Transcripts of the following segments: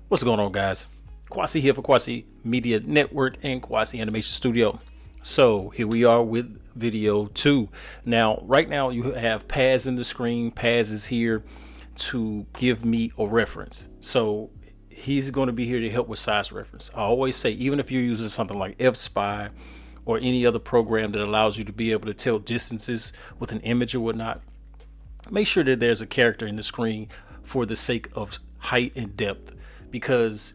What's going on, guys? Quasi here for Quasi Media Network and Quasi Animation Studio. So here we are with video 2. Now, right now you have Paz in the screen. Paz is here to give me a reference. So he's going to be here to help with size reference. I always say, even if you're using something like F-Spy or any other program that allows you to be able to tell distances with an image or whatnot, make sure that there's a character in the screen for the sake of height and depth, because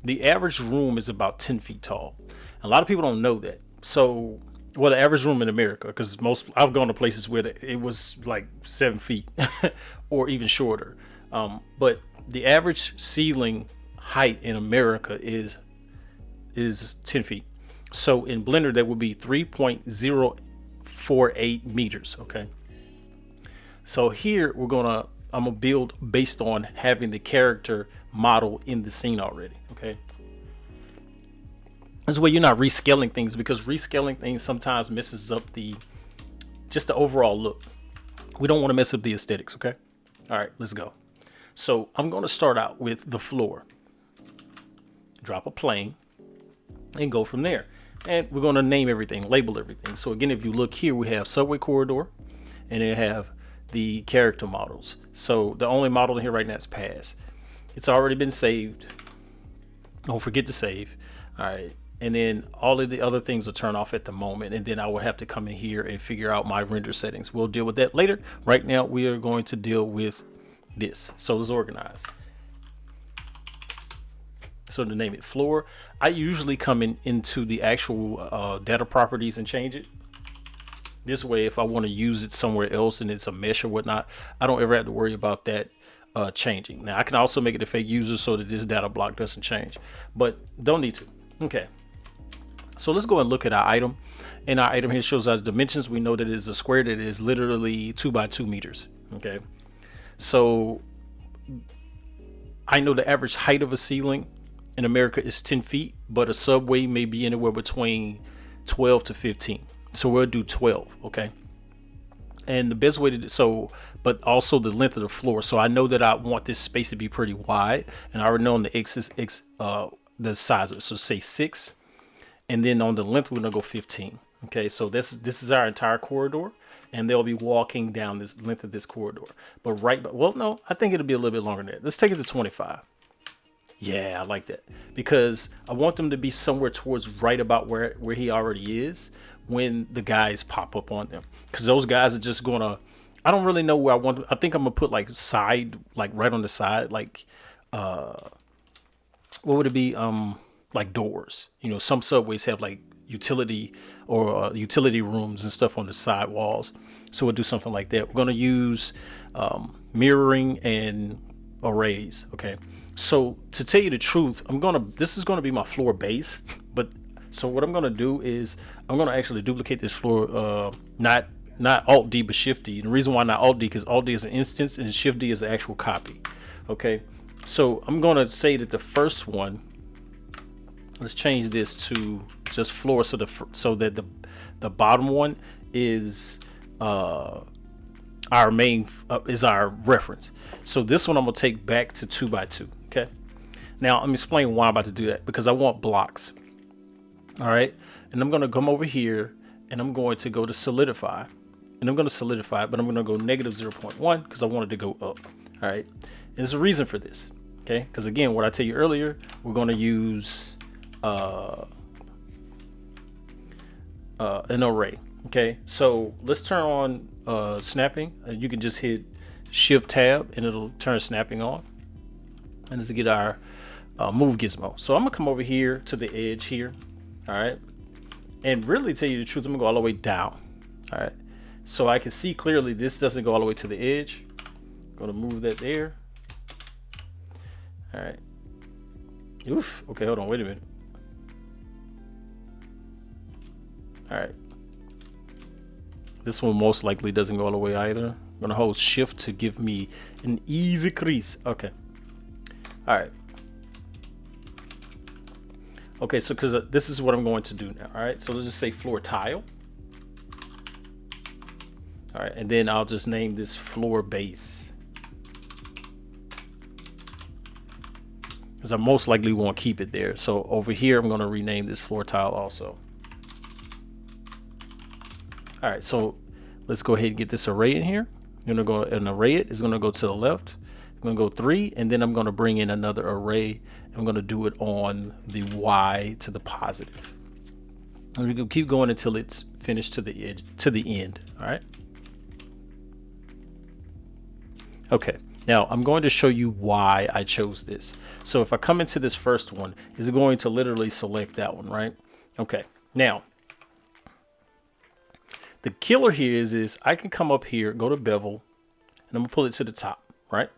the average room is about 10 feet tall. A lot of people don't know that. So, well, the average room in America, because I've gone to places where it was like 7 feet or even shorter. But the average ceiling height in America is 10 feet. So in Blender, that would be 3.048 meters. Okay. So here I'm gonna build based on having the character model in the scene already. Okay. This way you're not rescaling things, because rescaling things sometimes messes up just the overall look. We don't want to mess up the aesthetics. Okay. All right, let's go. So I'm going to start out with the floor, drop a plane, and go from there. And we're going to name everything, label everything. So again, if you look here, we have subway corridor, and then have the character models. So the only model in here right now is Paz. It's already been saved. Don't forget to save. All right. And then all of the other things will turn off at the moment. And then I will have to come in here and figure out my render settings. We'll deal with that later. Right now, we are going to deal with this. So let's organize. So to name it floor, I usually come into the actual data properties and change it. This way, if I want to use it somewhere else and it's a mesh or whatnot, I don't ever have to worry about that changing. Now, I can also make it a fake user so that this data block doesn't change, but don't need to. Okay. So let's go and look at our item. And our item here shows us dimensions. We know that it is a square that is literally 2 by 2 meters. Okay. So I know the average height of a ceiling in America is 10 feet, but a subway may be anywhere between 12 to 15. So we'll do 12. Okay. And the best way to do but also the length of the floor. So I know that I want this space to be pretty wide, and I already know on the the size of it. So say 6, and then on the length we're gonna go 15. Okay, so this is our entire corridor, and they'll be walking down this length of this corridor. But no, I think it'll be a little bit longer than that. Let's take it to 25. Yeah, I like that, because I want them to be somewhere towards right about where he already is when the guys pop up on them, because those guys are just gonna, I don't really know where I want them. I think I'm gonna put like right on the side, like what would it be, like doors. You know, some subways have like utility rooms and stuff on the side walls, so we'll do something like that. We're going to use mirroring and arrays. Okay, so to tell you the truth, this is going to be my floor base, but so what I'm going to do is I'm going to actually duplicate this floor, not Alt D but Shift D. And the reason why not Alt D, because Alt D is an instance and Shift D is an actual copy. Okay, so I'm going to say that the first one, let's change this to just floor, so that the bottom one is our main is our reference. So this one I'm gonna take back to 2 by 2. Okay, now let me explain why I'm about to do that, because I want blocks. All right, and I'm gonna come over here and I'm going to go to solidify, and I'm going to solidify, but I'm going to go negative 0.1 because I wanted to go up. All right, and there's a reason for this. Okay, because again, what I tell you earlier, we're going to use an array. Okay, so let's turn on snapping. You can just hit Shift Tab and it'll turn snapping on, and let's get our move gizmo. So I'm gonna come over here to the edge here. All right, and really tell you the truth, I'm gonna go all the way down. All right, so I can see clearly this doesn't go all the way to the edge. I'm gonna move that there. All right. Oof. Okay, hold on. Wait a minute. All right. This one most likely doesn't go all the way either. I'm gonna hold Shift to give me an easy crease. Okay. All right. Okay, so because this is what I'm going to do now. All right, so let's just say floor tile. All right, and then I'll just name this floor base. because I most likely won't keep it there. So over here, I'm going to rename this floor tile also. All right, so let's go ahead and get this array in here. I'm going to go and array it. It's going to go to the left. I'm going to go 3, and then I'm going to bring in another array. I'm going to do it on the Y to the positive. And we can keep going until it's finished to the edge, to the end. All right. Okay. Now I'm going to show you why I chose this. So if I come into this first one, it's going to literally select that one, right? Okay. Now the killer here is I can come up here, go to bevel, and I'm gonna pull it to the top, right?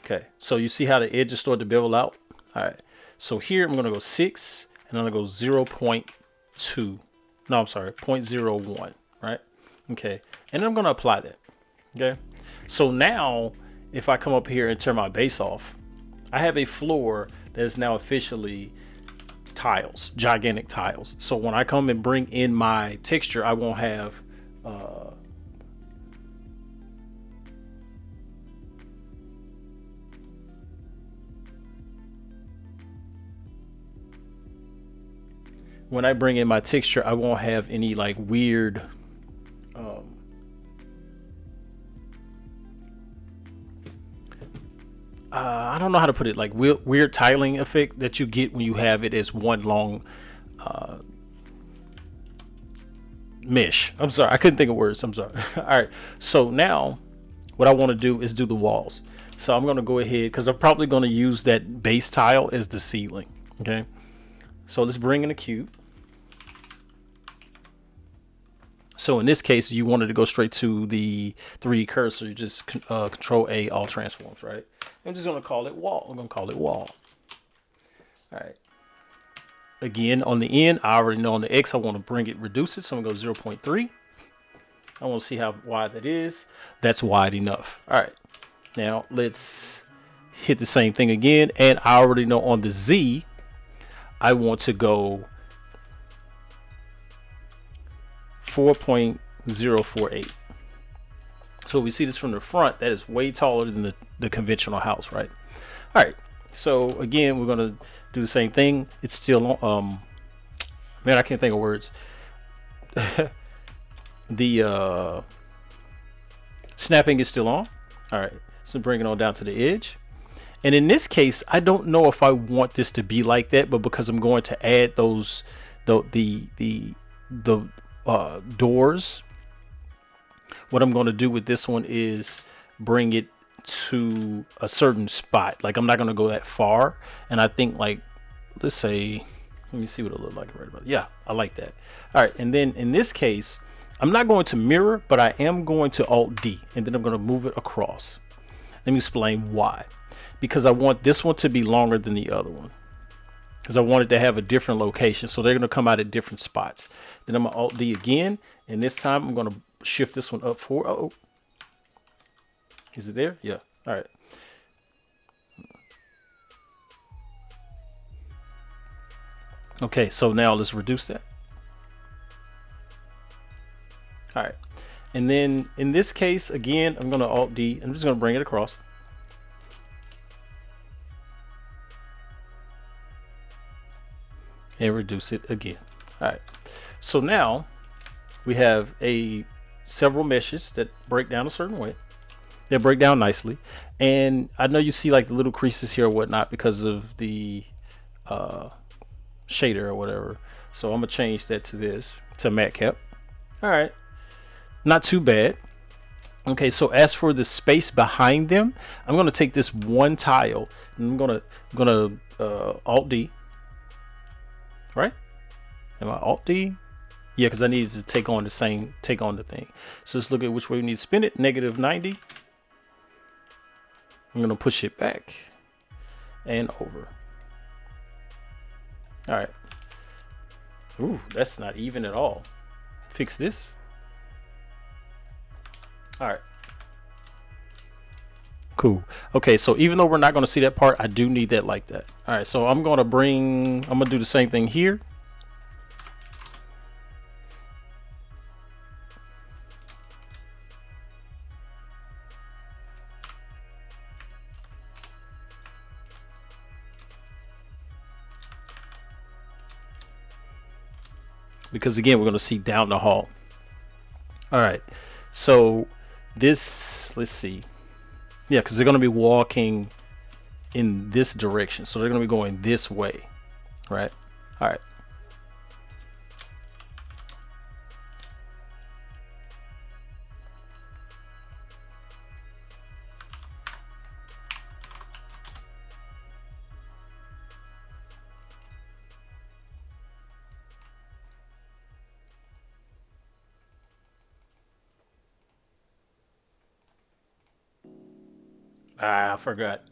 Okay. So you see how the edges start to bevel out? All right. So here I'm gonna go 6, and I'm gonna go 0.2. No, I'm sorry, 0.01, right? Okay. And I'm gonna apply that. Okay. So now if I come up here and turn my base off, I have a floor that is now officially tiles, gigantic tiles. So when I come and bring in my texture, I won't have when I bring in my texture, I won't have any like weird I don't know how to put it, like weird tiling effect that you get when you have it as one long mesh. I'm sorry, I couldn't think of words. I'm sorry. All right, so now what I want to do is do the walls. So I'm going to go ahead because I'm probably going to use that base tile as the ceiling. Okay, so let's bring in a cube. So in this case, you wanted to go straight to the 3D cursor. You just Control A, all transforms, right? I'm just going to call it wall. I'm going to call it wall. All right. Again, on the end, I already know on the X, I want to bring it, reduce it. So I'm going to go 0.3. I want to see how wide that is. That's wide enough. All right. Now let's hit the same thing again. And I already know on the Z, I want to go 4.048. So we see this from the front, that is way taller than the conventional house, right? All right. So again, we're going to do the same thing. It's still man, I can't think of words. The snapping is still on. All right. So bring it on down to the edge. And in this case, I don't know if I want this to be like that, but because I'm going to add those the doors, what I'm going to do with this one is bring it to a certain spot. Like I'm not going to go that far. And I think, like, let's say, let me see what it looked like right about. Yeah, I like that. All right. And then in this case, I'm not going to mirror, but I am going to Alt D, and then I'm going to move it across. Let me explain why. Because I want this one to be longer than the other one, because I want it to have a different location. So they're going to come out at different spots. Then I'm going to Alt D again. And this time I'm going to shift this one up forward. Oh, is it there? Yeah. All right. Okay. So now let's reduce that. All right. And then in this case, again, I'm going to Alt D. I'm just going to bring it across. And reduce it again. All right. So now we have several meshes that break down a certain way. They break down nicely. And I know you see like the little creases here or whatnot because of the shader or whatever. So I'm going to change that to this, to matcap. All right. Not too bad. Okay, so as for the space behind them, I'm going to take this one tile and I'm going to Alt D. Right? Am I Alt D? Yeah, because I needed to take on the thing. So let's look at which way we need to spin it. -90. I'm going to push it back and over. All right. Ooh, that's not even at all. Fix this. All right. Cool. Okay, so even though we're not going to see that part, I do need that like that. All right, so I'm going to do the same thing here. because again, we're going to see down the hall. All right. So this, let's see. Yeah, because they're going to be walking in this direction. So they're going to be going this way, right? All right. Ah, I forgot.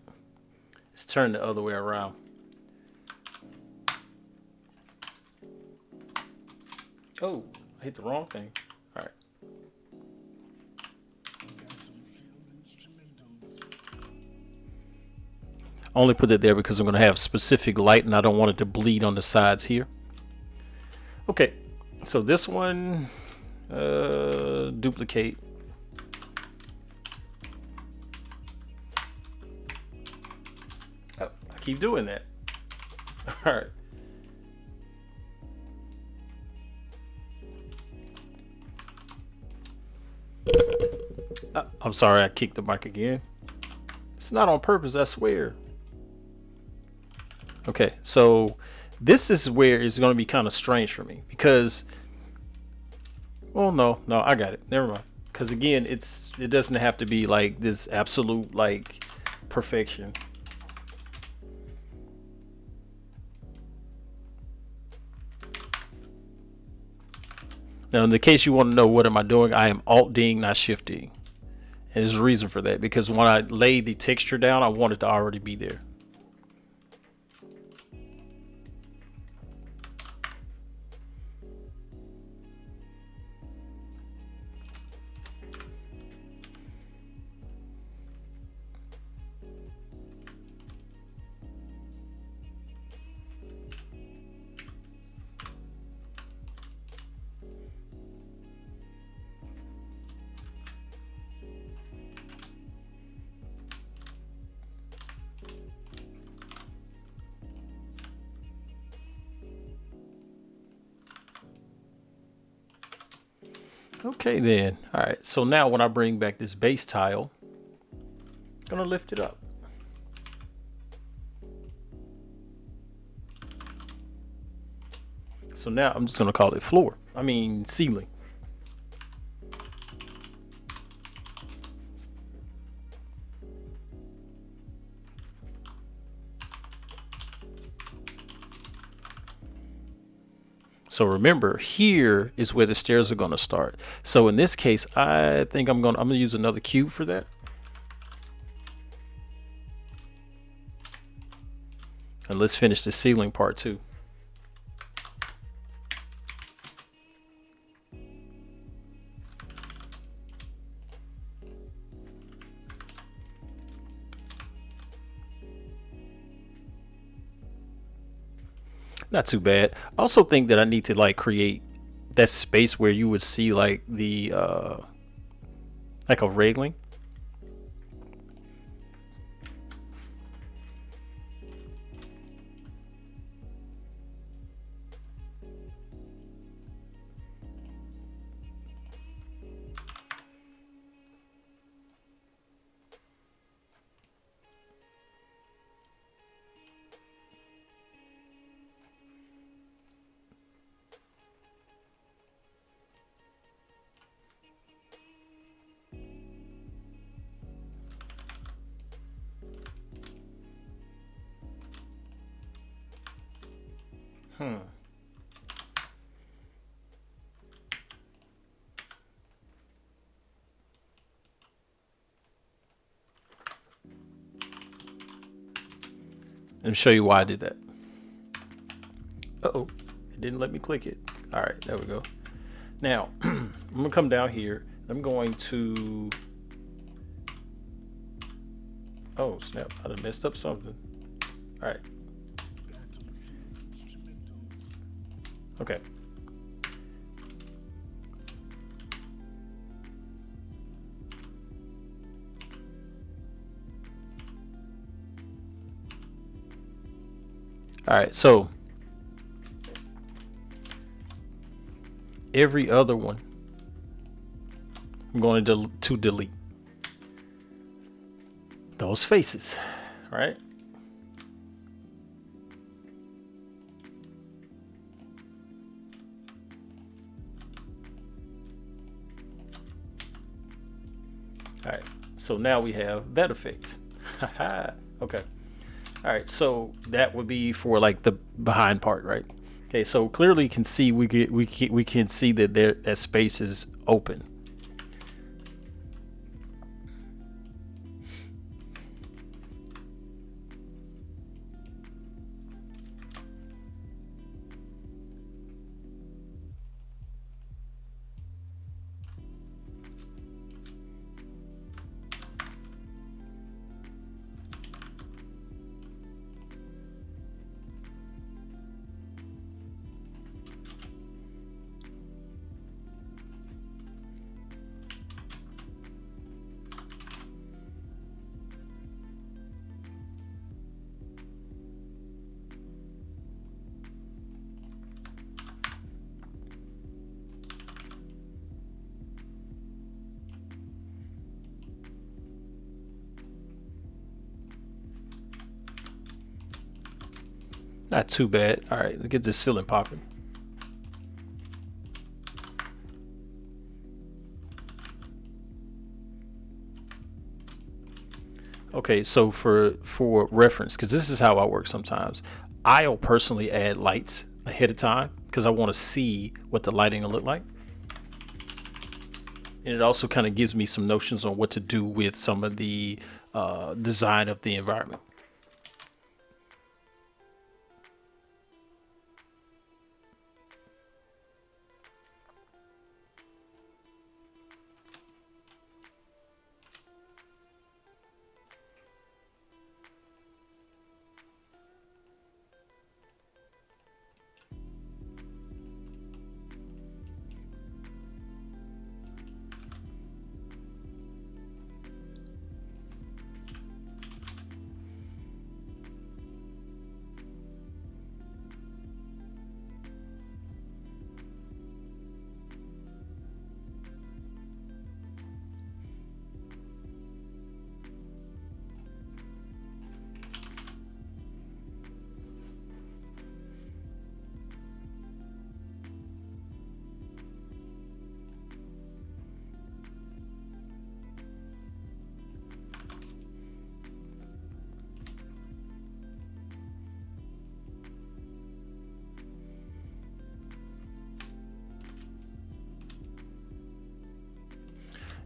It's turned the other way around. Oh, I hit the wrong thing. All right. I only put it there because I'm going to have specific light and I don't want it to bleed on the sides here. Okay, so this one, duplicate. Oh, I keep doing that. All right. I'm sorry, I kicked the mic again. It's not on purpose, I swear. Okay, so this is where it's going to be kind of strange for me because, well, no, I got it. Never mind. Because again, it doesn't have to be like this absolute like perfection. Now, in the case you want to know what am I doing, I am Alt-Ding, not Shift-Ding. And there's a reason for that because when I laid the texture down, I want it to already be there. Okay then. All right. So now when I bring back this base tile, I'm gonna lift it up. So now I'm just gonna call it floor. I mean ceiling. So remember, here is where the stairs are going to start. So in this case, I think I'm going to use another cube for that. And let's finish the ceiling part too. Not too bad. I also think that I need to like create that space where you would see like the like a railing. Hmm. Let me show you why I did that. Uh-oh, it didn't let me click it. All right, there we go. Now, I'm gonna come down here. I'm going to, oh snap, I done messed up something. All right. Okay. All right, so every other one, I'm going to delete those faces, right? All right, so now we have that effect. Okay. All right, so that would be for like the behind part, right? Okay, so clearly you can see we can see that that space is open. Not too bad. All right, let's get this ceiling popping. Okay, so for reference, because this is how I work sometimes, I'll personally add lights ahead of time because I want to see what the lighting will look like. And it also kind of gives me some notions on what to do with some of the design of the environment.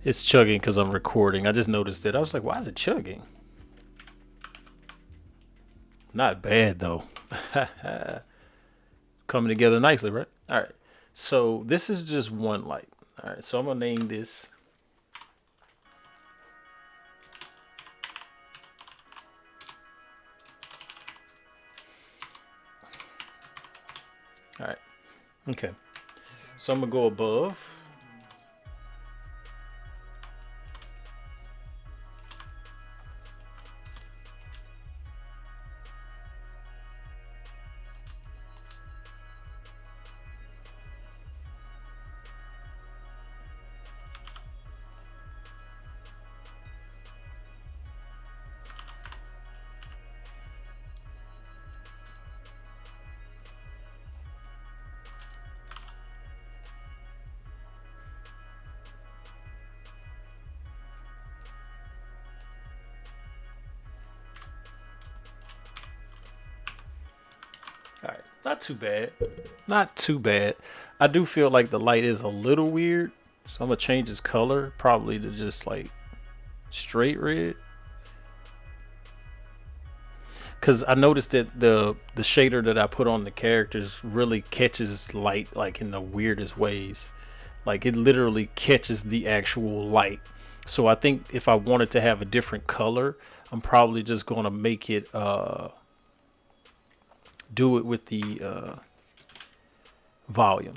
It's chugging because I'm recording. I just noticed it. I was like, why is it chugging? Not bad though. Coming together nicely, right? All right. So this is just one light. All right. So I'm gonna name this. All right. Okay. So I'm gonna go above. All right, not too bad. Not too bad. I do feel like the light is a little weird, so I'm gonna change its color probably to just like straight red. Cause I noticed that the shader that I put on the characters really catches light like in the weirdest ways. Like it literally catches the actual light. So I think if I wanted to have a different color, I'm probably just gonna make it do it with the volume.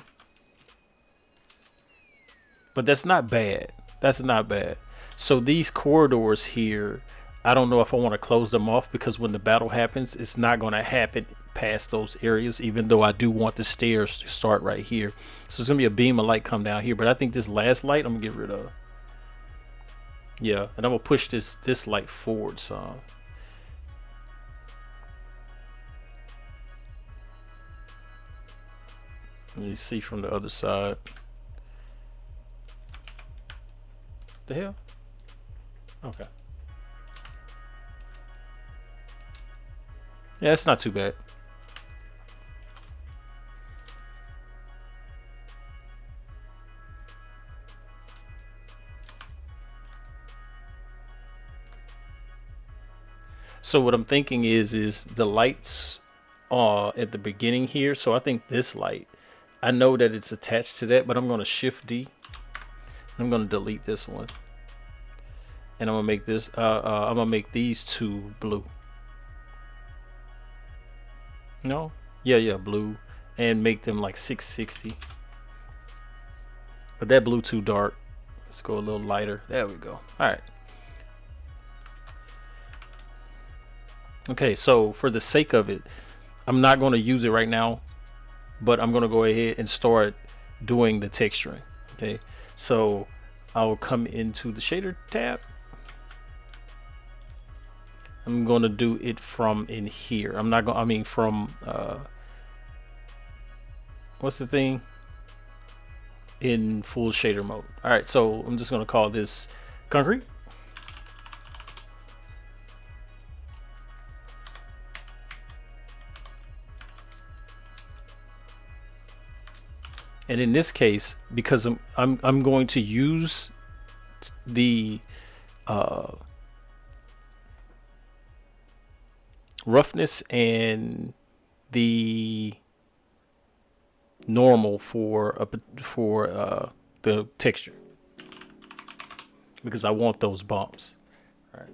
But that's not bad. That's not bad. So these corridors here, I don't know if I want to close them off because when the battle happens, it's not going to happen past those areas, even though I do want the stairs to start right here. So it's gonna be a beam of light come down here, but I think this last light I'm gonna get rid of. Yeah, and I'm gonna push this light forward some. Let me see from the other side. The hell? Okay. Yeah, it's not too bad. So what I'm thinking is the lights at the beginning here. So I think this light, I know that it's attached to that, but I'm going to shift D. I'm going to delete this one. And I'm going to make this, I'm going to make these two blue. No? Yeah, blue. And make them like 660. But that blue too dark. Let's go a little lighter. There we go. All right. Okay, so for the sake of it, I'm not going to use it right now, but I'm going to go ahead and start doing the texturing. Okay, so I'll come into the shader tab. I'm going to do it from in here. I'm not going, I mean from, what's the thing? In full shader mode. All right, so I'm just going to call this concrete. And in this case, because I'm going to use the roughness and the normal for the texture, because I want those bumps. All right.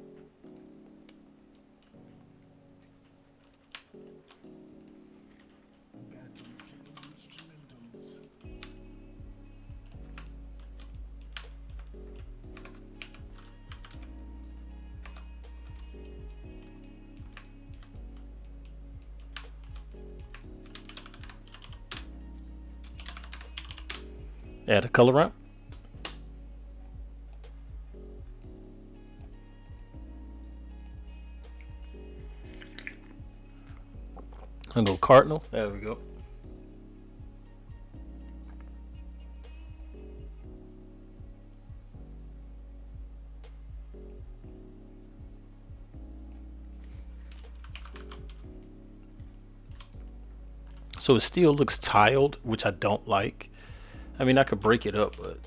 Add a color ramp. I'll go cardinal. There we go. So it still looks tiled, which I don't like. I mean, I could break it up, but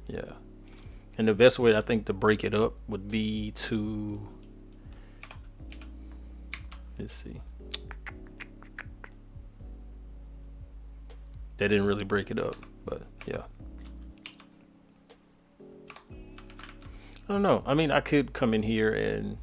yeah. And the best way I think to break it up would be to, let's see. That didn't really break it up, but yeah. I don't know. I mean, I could come in here and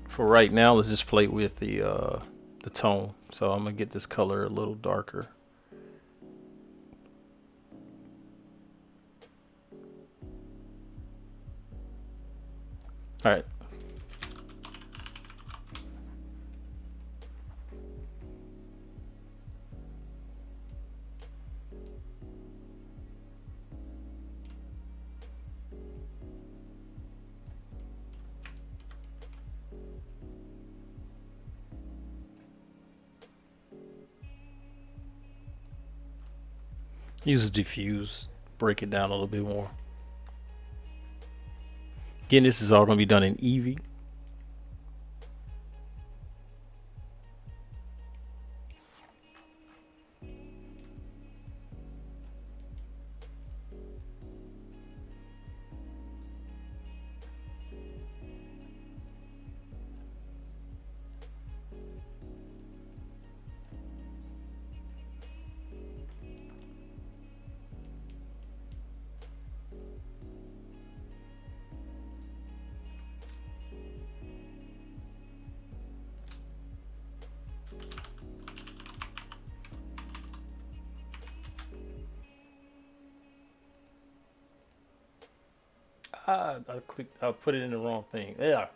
for right now, let's just play with the tone. So I'm gonna get this color a little darker. All right. Use diffuse, break it down a little bit more. Again, this is all going to be done in Eevee. I clicked. I put it in the wrong thing. Yeah.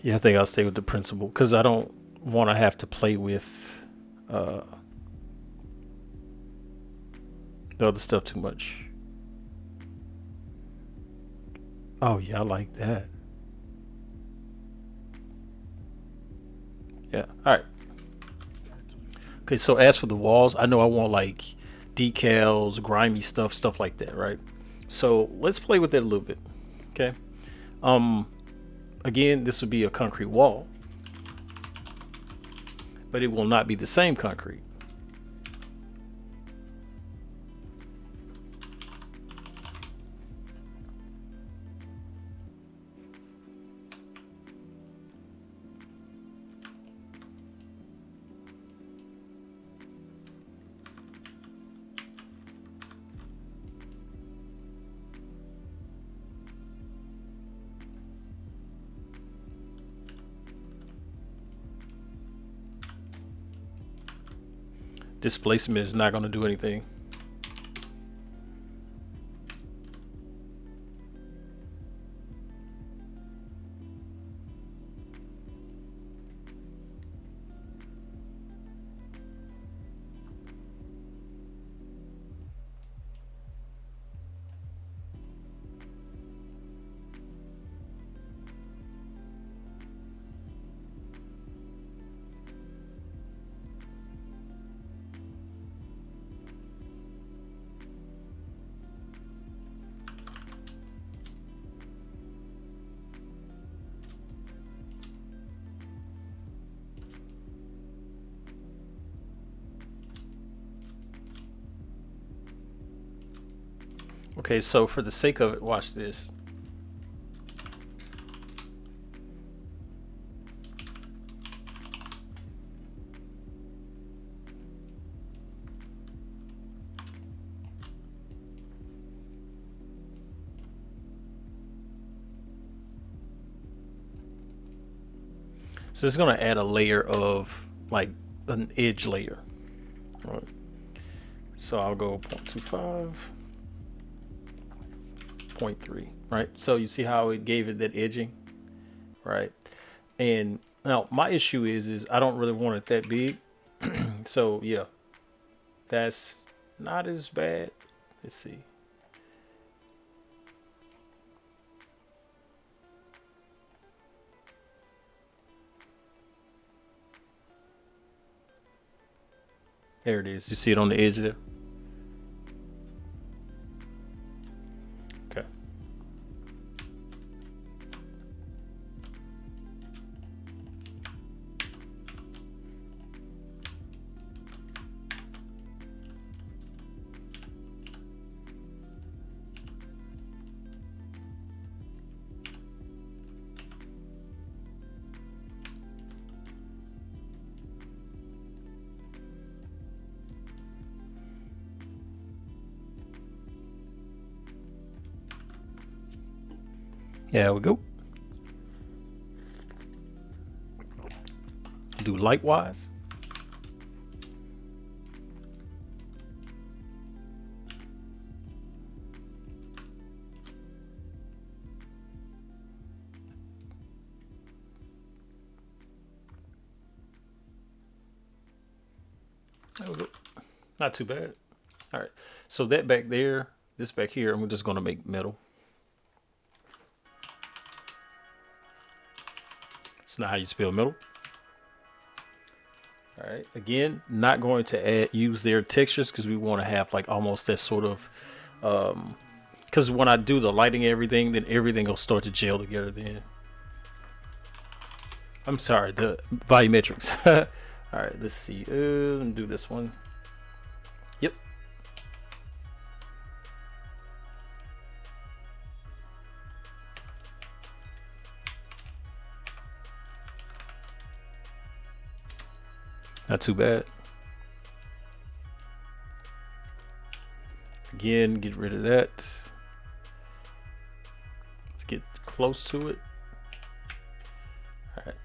Yeah, I think I'll stay with the principal because I don't want to have to play with uh, the other stuff too much. Oh yeah, I like that. Yeah. All right. Okay. So as for the walls, I know I want like decals, grimy stuff, stuff like that, right? So let's play with that a little bit. Okay. Um. Again, this would be a concrete wall, but it will not be the same concrete. Displacement is not going to do anything. Okay, so for the sake of it, watch this. So it's going to add a layer of like an edge layer. All right. So I'll go 0.25, 0.3, right? So you see how it gave it that edging, right? And now my issue is I don't really want it that big. So yeah, that's not as bad. Let's see. There it is. You see it on the edge there? Okay. There we go. Do likewise. There we go. Not too bad. All right. So that back there, this back here, and we're just going to make metal. It's not how you spell metal. All right. Again, not going to use their textures because we want to have like almost that sort of, because when I do the lighting and everything, then everything will start to gel together then. I'm sorry, the volumetrics. All right, let's see. Let me do this one. Yep. Not too bad. Again, get rid of that. Let's get close to it. All right.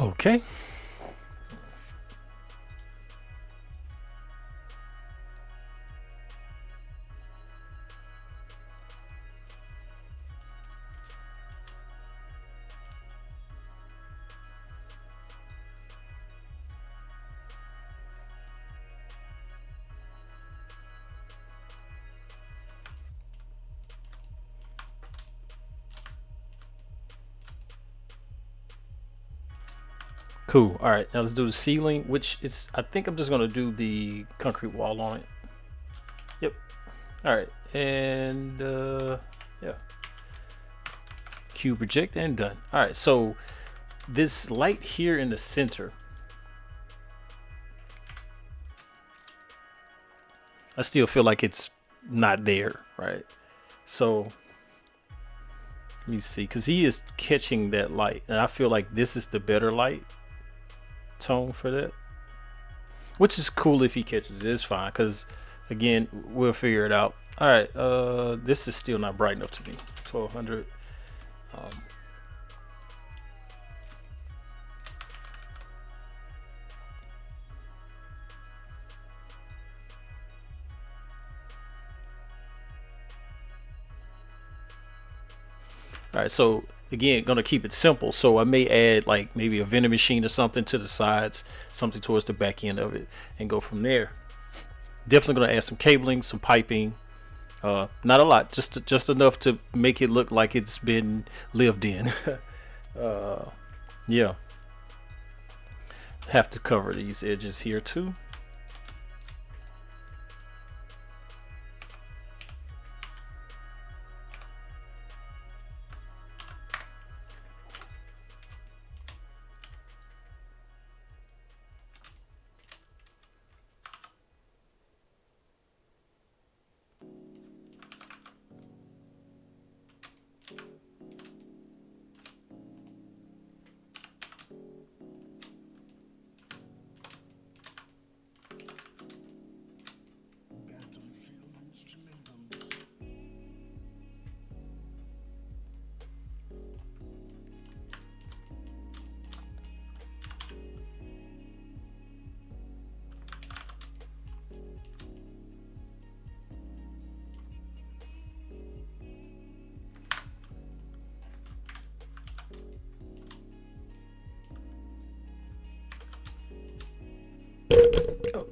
Okay. Cool. All right, now let's do the ceiling, which it's, I think I'm just gonna do the concrete wall on it. Yep. All right, and yeah, cube project and done. All right, so this light here in the center, I still feel like it's not there, right? So let me see, because he is catching that light, and I feel like this is the better light tone for that, which is cool. If he catches it, it's fine, because again, we'll figure it out. All right, this is still not bright enough to me. 1200. All right, so again, gonna keep it simple. So I may add like maybe a vending machine or something to the sides, something towards the back end of it, and go from there. Definitely gonna add some cabling, some piping. Not a lot, just enough to make it look like it's been lived in. Yeah, have to cover these edges here too.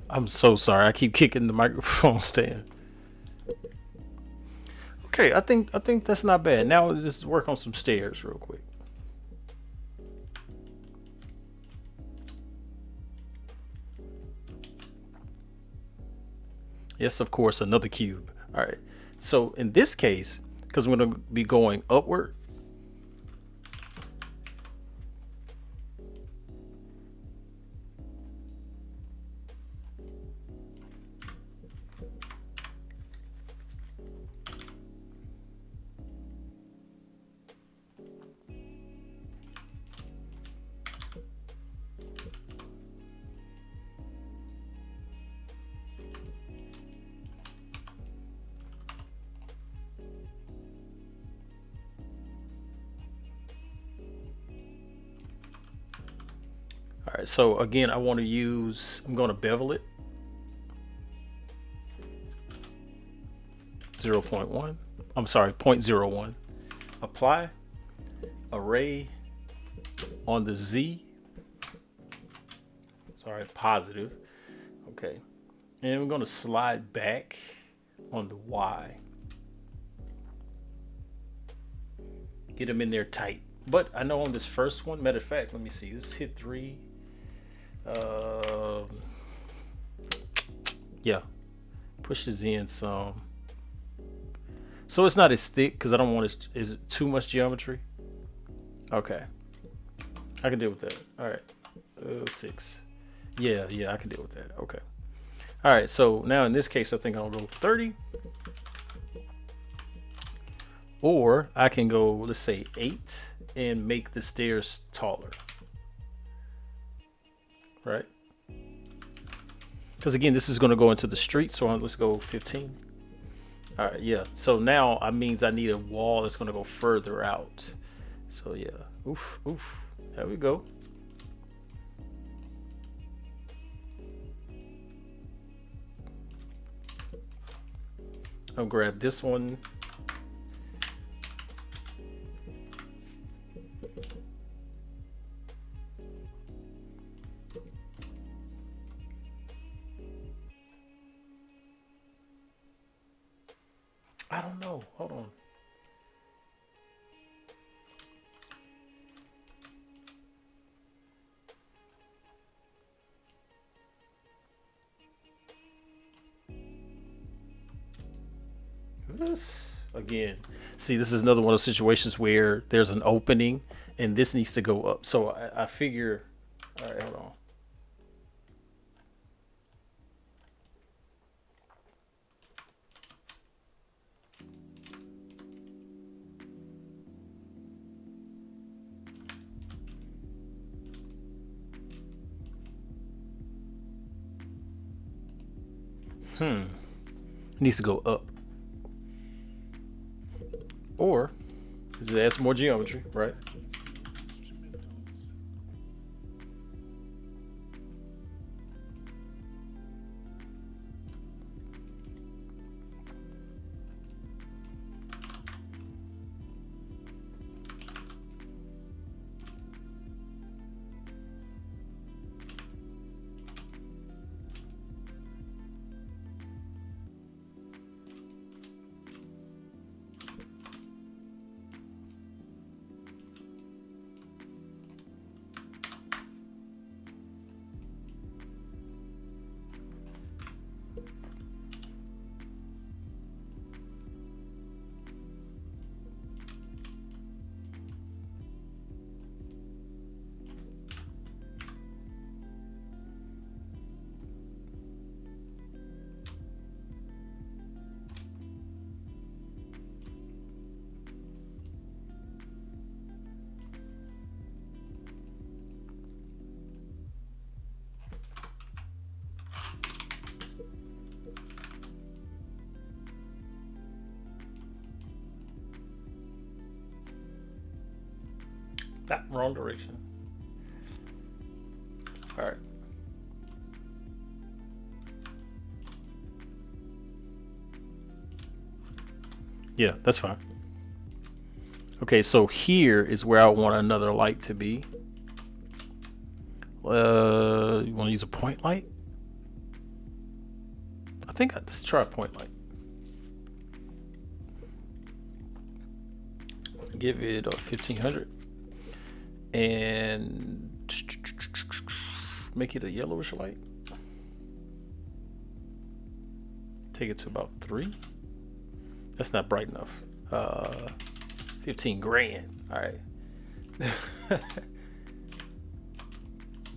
I'm so sorry. I keep kicking the microphone stand. Okay, I think that's not bad. Now let's work on some stairs real quick. Yes, of course, another cube. All right. So in this case, because I'm going to be going upward. All right. So again, I want to use, I'm going to bevel it 0.1. I'm sorry, 0.01. Apply array on the Z. Sorry, positive. Okay. And we're going to slide back on the Y. Get them in there tight. But I know on this first one, matter of fact, let me see. This hit 3. Um, yeah, pushes in some. So it's not as thick because I don't want it. Is it too much geometry? Okay, I can deal with that. All right, 6. Yeah, yeah, I can deal with that. Okay. All right, so now in this case, I think I'll go 30. Or I can go, let's say 8 and make the stairs taller. Right? Because again, this is going to go into the street. So let's go 15. All right, yeah. So now I means I need a wall that's going to go further out. So yeah, oof, oof. There we go. I'll grab this one. I don't know. Hold on. This again. See, this is another one of those situations where there's an opening and this needs to go up. So I figure. All right, hold on. It needs to go up. Or just add some more geometry, right? That wrong direction. All right. Yeah, that's fine. Okay, so here is where I want another light to be. You want to use a point light? I think let's try a point light. Give it a 1500 and make it a yellowish light. Take it to about 3. That's not bright enough. 15 grand. All right.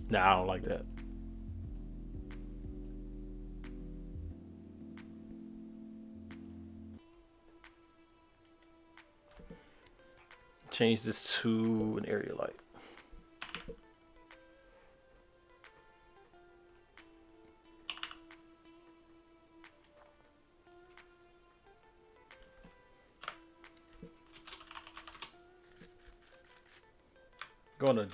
Nah, I don't like that. Change this to an area light. Gonna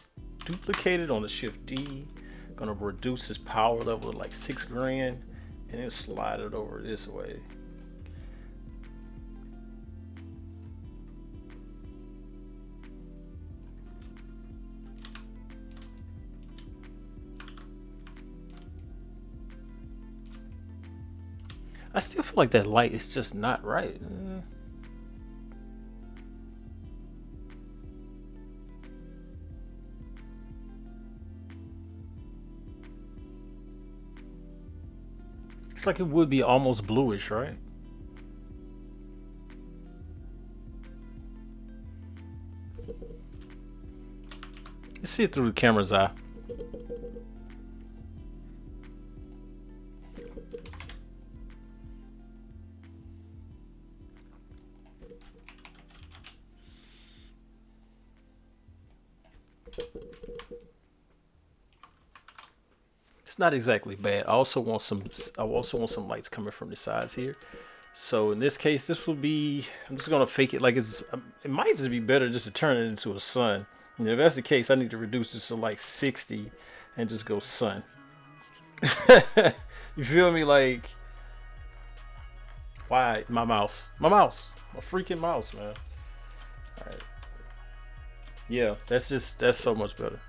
duplicate it on the Shift D. Gonna reduce his power level to like 6 grand and then slide it over this way. I still feel like that light is just not right. It's like it would be almost bluish, right? You see it through the camera's eye. It's not exactly bad. I also want some. I also want some lights coming from the sides here. So in this case, this will be. I'm just gonna fake it like it's. It might just be better just to turn it into a sun. And if that's the case, I need to reduce this to like 60, and just go sun. You feel me? Like, why my mouse? My freaking mouse, man. All right. Yeah, that's so much better.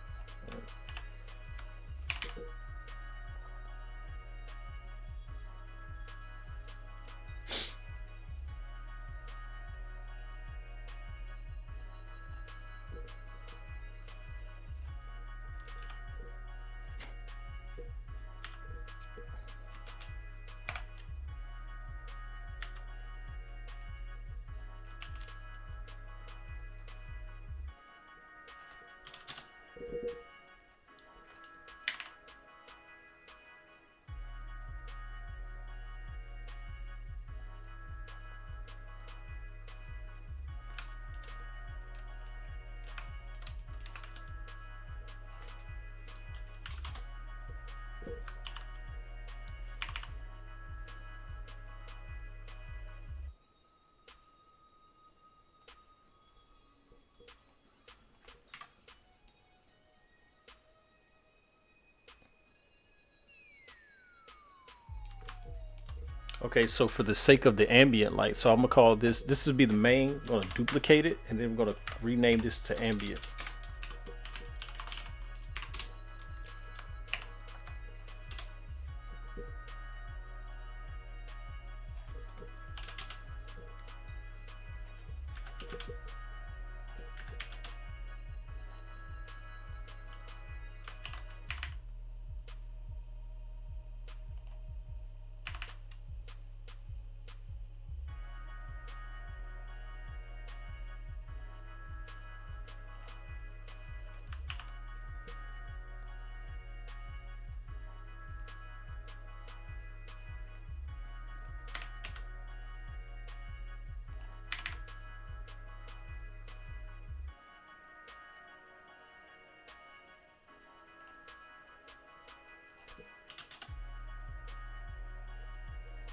Okay, so for the sake of the ambient light, so I'm gonna call this. This would be the main. I'm gonna duplicate it, and then I'm gonna rename this to ambient.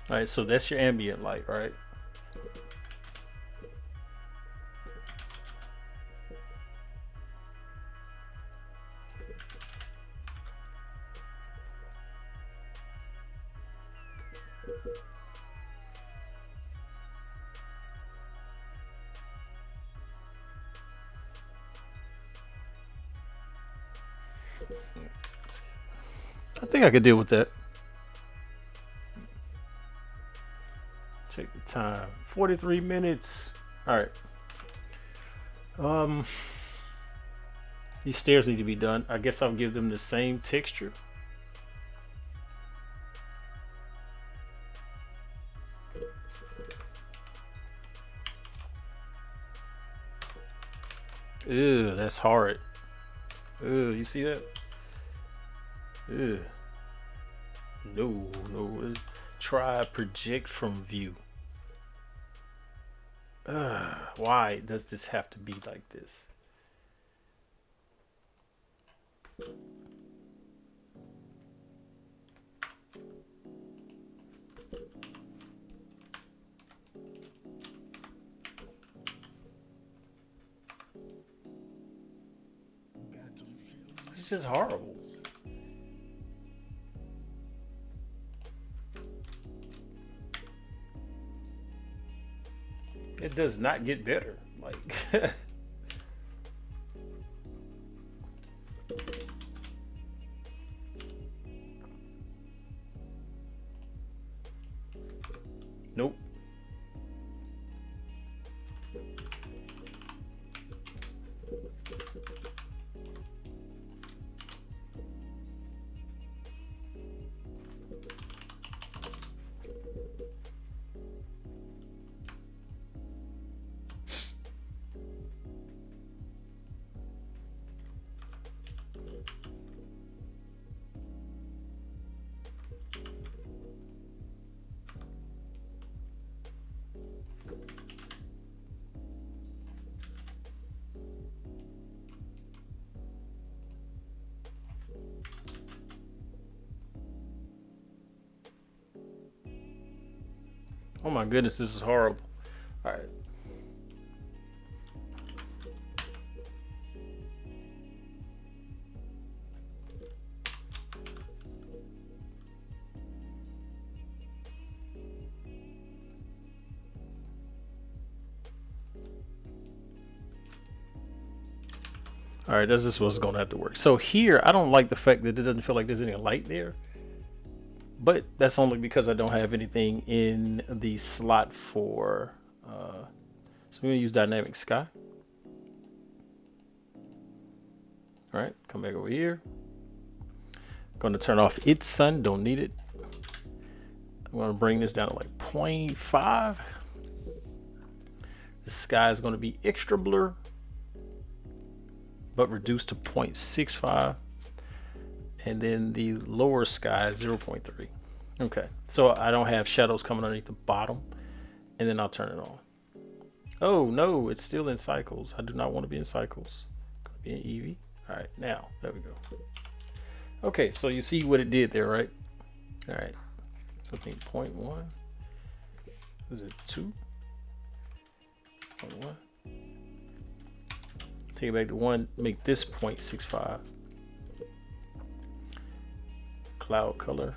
All right, so that's your ambient light, right? I think I could deal with that. Check the time. 43 minutes. All right. Um, these stairs need to be done. I guess I'll give them the same texture. Ew, that's hard. Ew, you see that? Ew. No, no. Try project from view. Why does this have to be like this? It's just horrible. It does not get better. Like, Oh my goodness, this is horrible. All right. All right, this is what's going to have to work. So here, I don't like the fact that it doesn't feel like there's any light there. But that's only because I don't have anything in the slot for, so we're gonna use dynamic sky. All right, come back over here. Gonna turn off its sun, don't need it. I'm gonna bring this down to like 0.5. The sky is gonna be extra blur, but reduced to 0.65. And then the lower sky is 0.3. Okay, so I don't have shadows coming underneath the bottom, and then I'll turn it on. Oh no, it's still in cycles. I do not want to be in cycles. Gonna be in Eevee. All right, now there we go. Okay, so you see what it did there, right? All right, so I think 0.1. Is it 2? 0.1. Take it back to 1. Make this 0.65. Cloud color.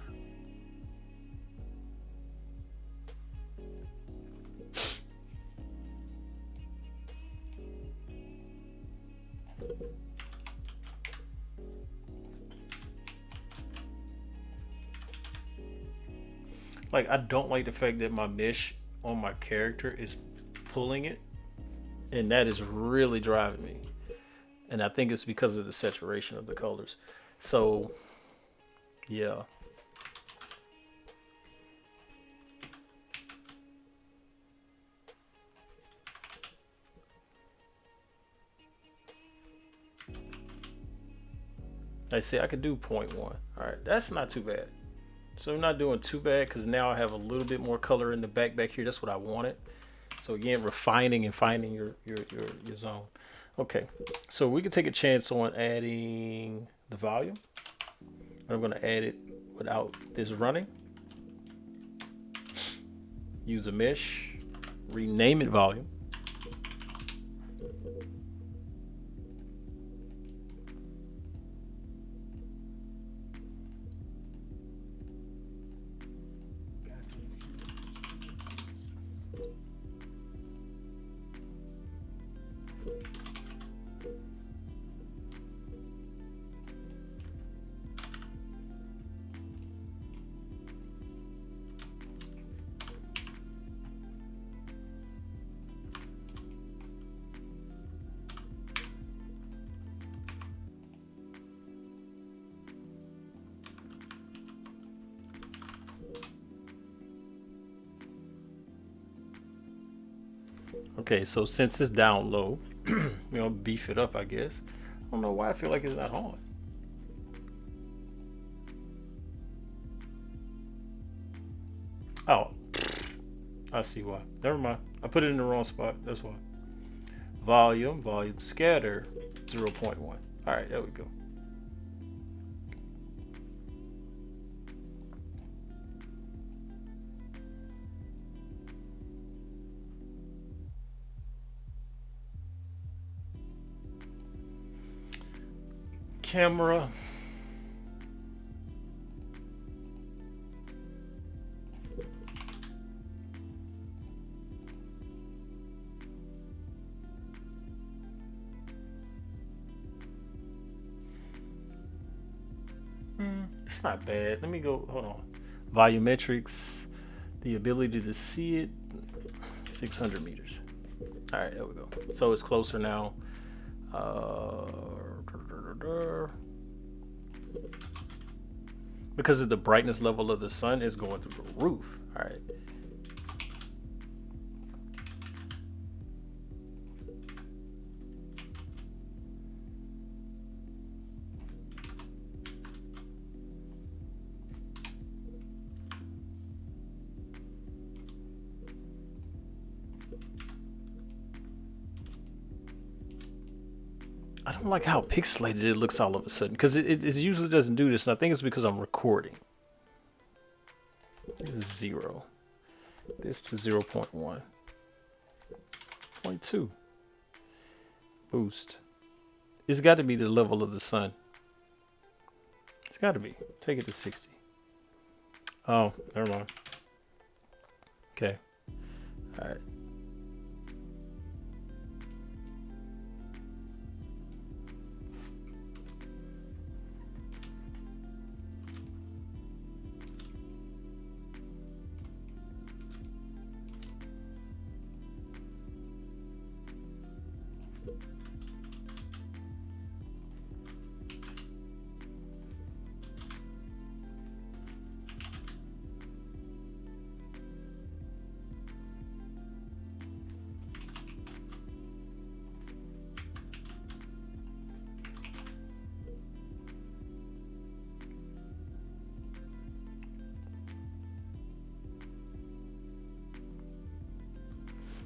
Like, I don't like the fact that my mesh on my character is pulling it, and that is really driving me. And I think it's because of the saturation of the colors. So yeah. I see I could do 0.1. All right, that's not too bad. So I'm not doing too bad because now I have a little bit more color in the back here. That's what I wanted. So again, refining and finding your zone. Okay, so we can take a chance on adding the volume. I'm going to add it without this running. Use a mesh, rename it volume. Okay, so since it's down low, you know, beef it up, I guess. I don't know why I feel like it's not on. Oh, I see why. Never mind. I put it in the wrong spot. That's why. Volume scatter 0.1. All right, there we go. Camera. It's not bad. Let me go, hold on. Volumetrics, the ability to see it, 600 meters. All right, there we go. So it's closer now. Because of the brightness level of the sun is going through the roof. All right. I don't like how pixelated it looks all of a sudden because it usually doesn't do this, and I think it's because I'm recording. This is 0. This to 0 0.1. 0.2. Boost. It's got to be the level of the sun. It's got to be. Take it to 60. Oh, never mind. Okay. All right.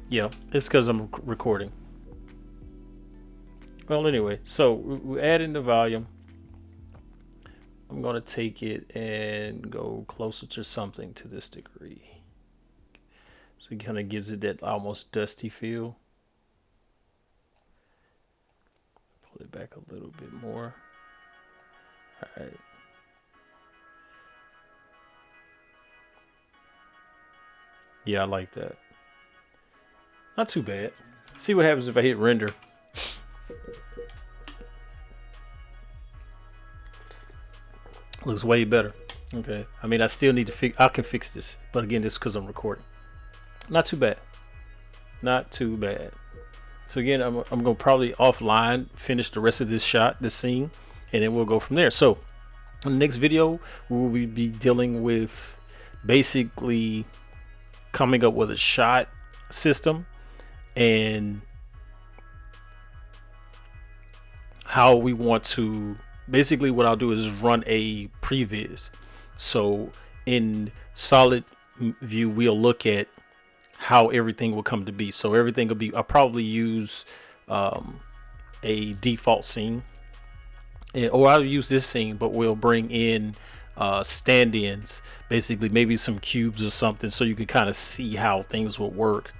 Yeah, it's because I'm recording. Well, anyway, so we add in the volume. I'm going to take it and go closer to something to this degree. So it kind of gives it that almost dusty feel. Pull it back a little bit more. All right. Yeah, I like that. Not too bad. See what happens if I hit render. Looks way better. Okay. I mean, I still need to fix. I can fix this, but again, this is because I'm recording. Not too bad. Not too bad. So again, I'm gonna probably offline finish the rest of this shot, this scene, and then we'll go from there. So in the next video, we will be dealing with basically coming up with a shot system and how we want to. Basically what I'll do is run a previs. So in solid view, we'll look at how everything will come to be. So everything will be, I'll probably use a default scene, or I'll use this scene, but we'll bring in stand-ins, basically maybe some cubes or something, so you can kind of see how things will work.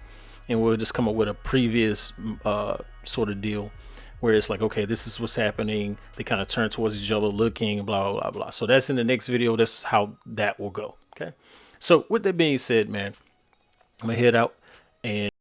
And we'll just come up with a previous sort of deal where it's like, okay, this is what's happening. They kind of turn towards each other looking, blah, blah, blah. So that's in the next video. That's how that will go. Okay. So with that being said, man, I'm gonna head out and